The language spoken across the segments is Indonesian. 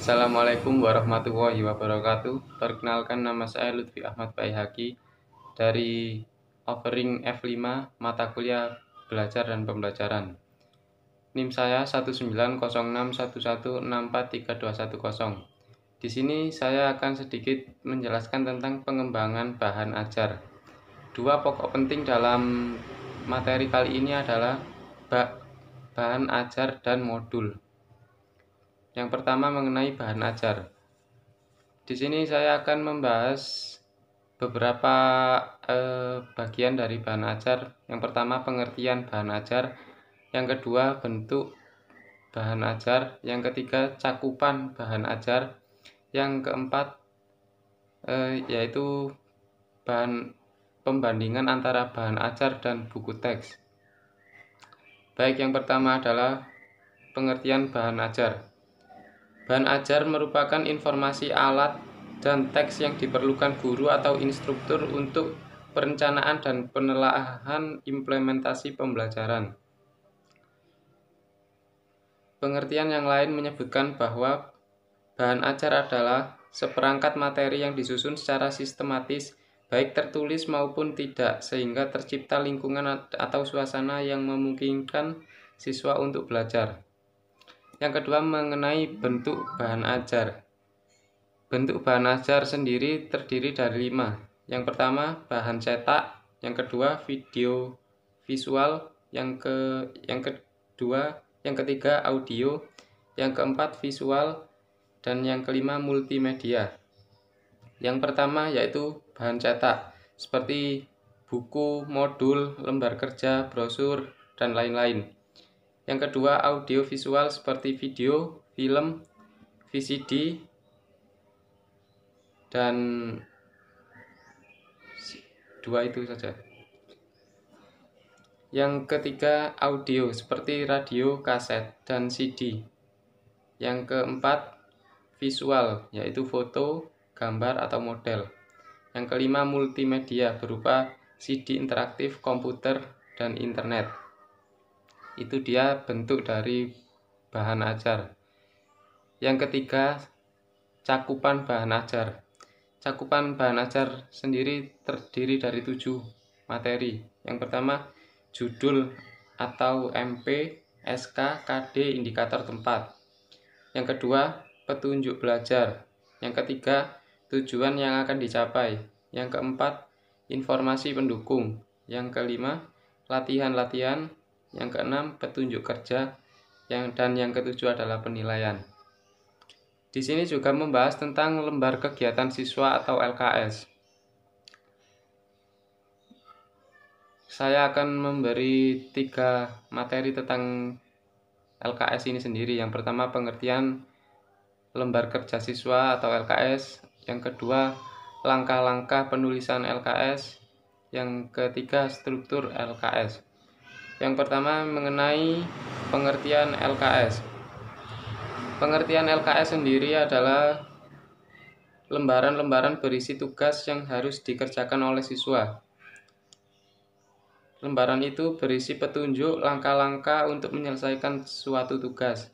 Assalamualaikum warahmatullahi wabarakatuh. Perkenalkan, nama saya Lutfi Ahmad Baihaqi dari offering F5 mata kuliah belajar dan pembelajaran. NIM saya 1906116432110. Di sini saya akan sedikit menjelaskan tentang pengembangan bahan ajar. Dua pokok penting dalam materi kali ini adalah bahan ajar dan modul. Yang pertama mengenai bahan ajar. Di sini saya akan membahas beberapa bagian dari bahan ajar. Yang pertama pengertian bahan ajar, yang kedua bentuk bahan ajar, yang ketiga cakupan bahan ajar, yang keempat yaitu pembandingan antara bahan ajar dan buku teks. Baik, yang pertama adalah pengertian bahan ajar. Bahan ajar merupakan informasi alat dan teks yang diperlukan guru atau instruktur untuk perencanaan dan penelaahan implementasi pembelajaran. Pengertian yang lain menyebutkan bahwa bahan ajar adalah seperangkat materi yang disusun secara sistematis, baik tertulis maupun tidak, sehingga tercipta lingkungan atau suasana yang memungkinkan siswa untuk belajar. Yang kedua mengenai bentuk bahan ajar. Bentuk bahan ajar sendiri terdiri dari 5. Yang pertama bahan cetak, yang kedua video visual, yang ketiga audio, yang keempat visual, dan yang kelima multimedia. Yang pertama yaitu bahan cetak, seperti buku, modul, lembar kerja, brosur, dan lain-lain. Yang kedua audio visual seperti video, film, VCD, dan dua itu saja. Yang ketiga audio seperti radio, kaset, dan CD. Yang keempat visual yaitu foto, gambar, atau model. Yang kelima multimedia berupa CD interaktif, komputer, dan internet. Itu dia bentuk dari bahan ajar. Yang ketiga cakupan bahan ajar. Cakupan bahan ajar sendiri terdiri dari 7 materi. Yang pertama judul atau MP, SK, KD, indikator tempat. Yang kedua petunjuk belajar. Yang ketiga tujuan yang akan dicapai. Yang keempat informasi pendukung. Yang kelima latihan-latihan. Yang keenam petunjuk kerja, dan yang ketujuh adalah penilaian. Di sini juga membahas tentang lembar kegiatan siswa atau LKS. Saya akan memberi 3 materi tentang LKS ini sendiri. Yang pertama pengertian lembar kerja siswa atau LKS, yang kedua langkah-langkah penulisan LKS, yang ketiga struktur LKS. Yang pertama mengenai pengertian LKS. Pengertian LKS sendiri adalah lembaran-lembaran berisi tugas yang harus dikerjakan oleh siswa. Lembaran itu berisi petunjuk langkah-langkah untuk menyelesaikan suatu tugas.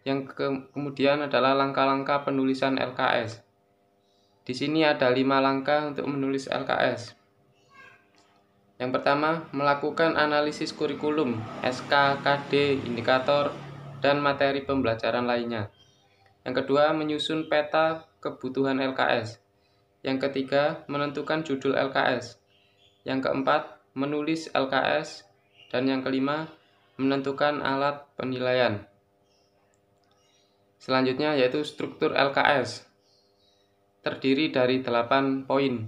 Yang kemudian adalah langkah-langkah penulisan LKS. Di sini ada 5 langkah untuk menulis LKS. Yang pertama, melakukan analisis kurikulum, SK, KD, indikator, dan materi pembelajaran lainnya. Yang kedua, menyusun peta kebutuhan LKS. Yang ketiga, menentukan judul LKS. Yang keempat, menulis LKS. Dan yang kelima, menentukan alat penilaian. Selanjutnya yaitu struktur LKS. Terdiri dari 8 poin.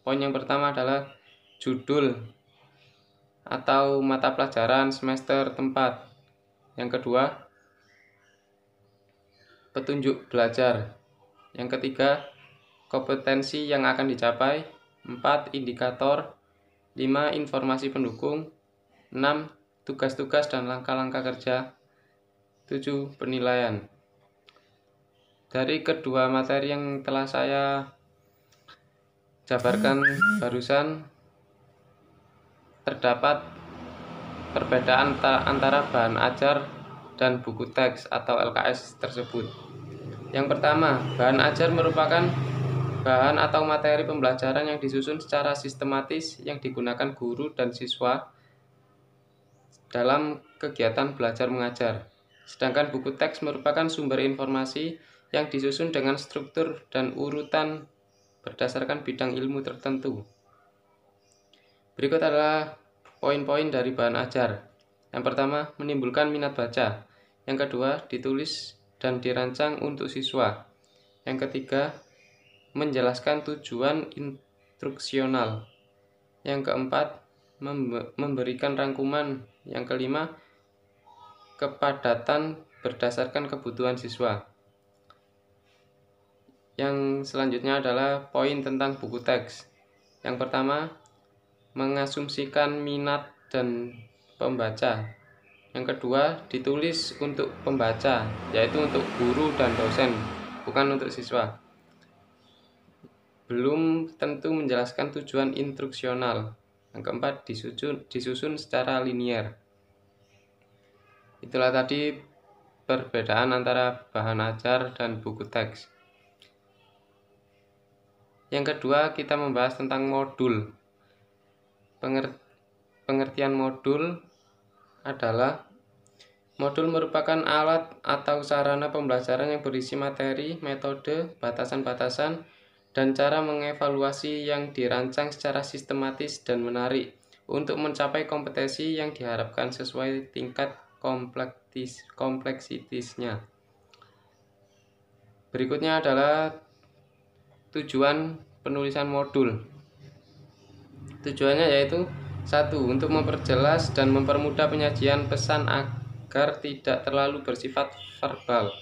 Poin yang pertama adalah judul atau mata pelajaran, semester, tempat. Yang kedua petunjuk belajar. Yang ketiga kompetensi yang akan dicapai. 4 indikator. 5 informasi pendukung. 6 tugas-tugas dan langkah-langkah kerja. 7 penilaian. Dari kedua materi yang telah saya jabarkan barusan, terdapat perbedaan antara bahan ajar dan buku teks atau LKS tersebut. Yang pertama, bahan ajar merupakan bahan atau materi pembelajaran yang disusun secara sistematis yang digunakan guru dan siswa dalam kegiatan belajar mengajar. Sedangkan buku teks merupakan sumber informasi yang disusun dengan struktur dan urutan berdasarkan bidang ilmu tertentu. Berikut adalah poin-poin dari bahan ajar. Yang pertama, menimbulkan minat baca. Yang kedua, ditulis dan dirancang untuk siswa. Yang ketiga, menjelaskan tujuan instruksional. Yang keempat, memberikan rangkuman. Yang kelima, kepadatan berdasarkan kebutuhan siswa. Yang selanjutnya adalah poin tentang buku teks. Yang pertama, mengasumsikan minat dan pembaca. Yang kedua, ditulis untuk pembaca, yaitu untuk guru dan dosen, bukan untuk siswa. Belum tentu menjelaskan tujuan instruksional. Yang keempat, disusun secara linier. Itulah tadi perbedaan antara bahan ajar dan buku teks. Yang kedua, kita membahas tentang modul. Pengertian modul adalah modul merupakan alat atau sarana pembelajaran yang berisi materi, metode, batasan-batasan, dan cara mengevaluasi yang dirancang secara sistematis dan menarik untuk mencapai kompetensi yang diharapkan sesuai tingkat kompleksitasnya. Berikutnya adalah tujuan penulisan modul. Tujuannya yaitu 1. Untuk memperjelas dan mempermudah penyajian pesan agar tidak terlalu bersifat verbal.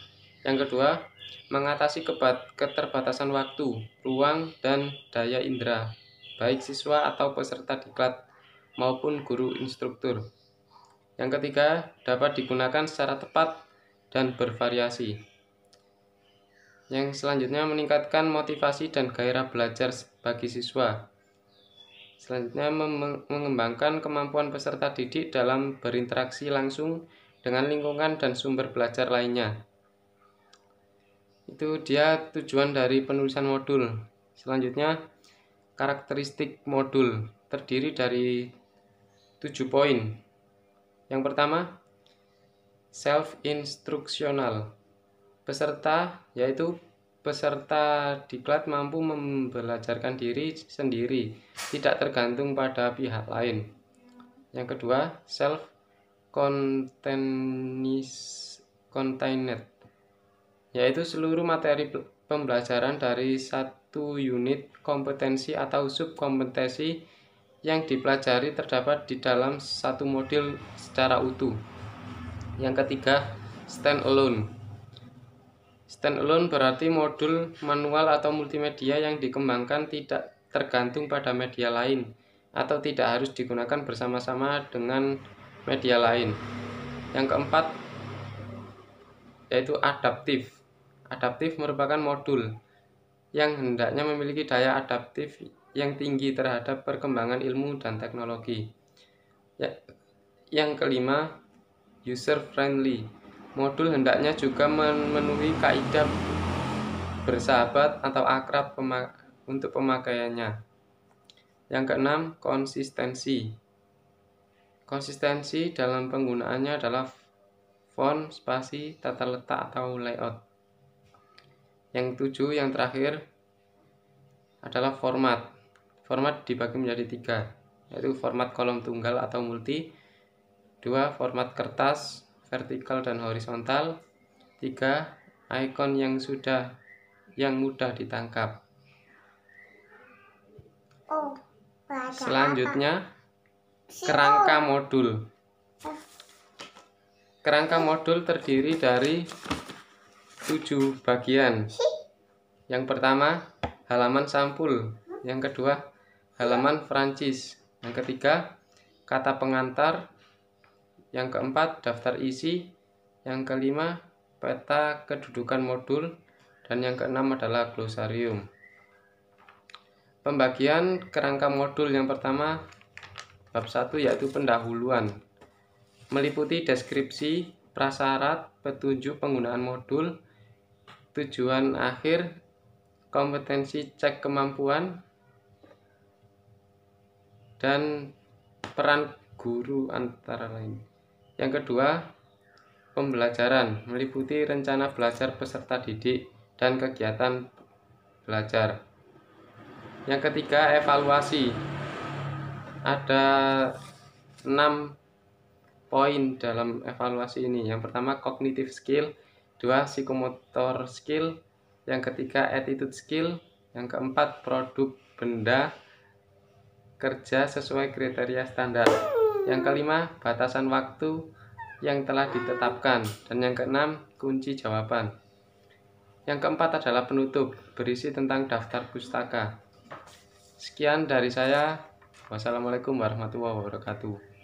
Yang kedua, mengatasi keterbatasan waktu, ruang, dan daya indera, baik siswa atau peserta diklat maupun guru instruktur. Yang ketiga, dapat digunakan secara tepat dan bervariasi. Yang selanjutnya, meningkatkan motivasi dan gairah belajar bagi siswa. Selanjutnya, mengembangkan kemampuan peserta didik dalam berinteraksi langsung dengan lingkungan dan sumber belajar lainnya. Itu dia tujuan dari penulisan modul. Selanjutnya, karakteristik modul terdiri dari 7 poin. Yang pertama, self-instruksional. Peserta, yaitu peserta diklat mampu membelajarkan diri sendiri, tidak tergantung pada pihak lain. Yang kedua, self-contained, yaitu seluruh materi pembelajaran dari satu unit kompetensi atau subkompetensi yang dipelajari terdapat di dalam satu modul secara utuh. Yang ketiga, stand-alone. Stand-alone berarti modul manual atau multimedia yang dikembangkan tidak tergantung pada media lain atau tidak harus digunakan bersama-sama dengan media lain. Yang keempat, yaitu adaptif. Adaptif merupakan modul yang hendaknya memiliki daya adaptif yang tinggi terhadap perkembangan ilmu dan teknologi. Yang kelima, user-friendly. Modul hendaknya juga memenuhi kaidah bersahabat atau akrab untuk pemakaiannya. Yang keenam, konsistensi. Konsistensi dalam penggunaannya adalah font, spasi, tata letak, atau layout. Yang tujuh, yang terakhir adalah format. Format dibagi menjadi 3, yaitu format kolom tunggal atau multi, 2, format kertas, vertikal dan horizontal, 3, ikon yang mudah ditangkap. Selanjutnya, kerangka modul. Kerangka modul terdiri dari 7 bagian. Yang pertama, halaman sampul. Yang kedua, halaman francis. Yang ketiga, kata pengantar. Yang keempat, daftar isi. Yang kelima, peta kedudukan modul. Dan yang keenam adalah glosarium. Pembagian kerangka modul yang pertama, bab 1, yaitu pendahuluan. Meliputi deskripsi, prasyarat, petunjuk penggunaan modul, tujuan akhir, kompetensi cek kemampuan, dan peran guru antara lain. Yang kedua, pembelajaran meliputi rencana belajar peserta didik dan kegiatan belajar. Yang ketiga, evaluasi. Ada 6 poin dalam evaluasi ini. Yang pertama, cognitive skill, 2, psikomotor skill, yang ketiga, attitude skill, yang keempat, produk benda kerja sesuai kriteria standar, yang kelima, batasan waktu yang telah ditetapkan, dan yang keenam, kunci jawaban. Yang keempat adalah penutup, berisi tentang daftar pustaka. Sekian dari saya. Wassalamualaikum warahmatullahi wabarakatuh.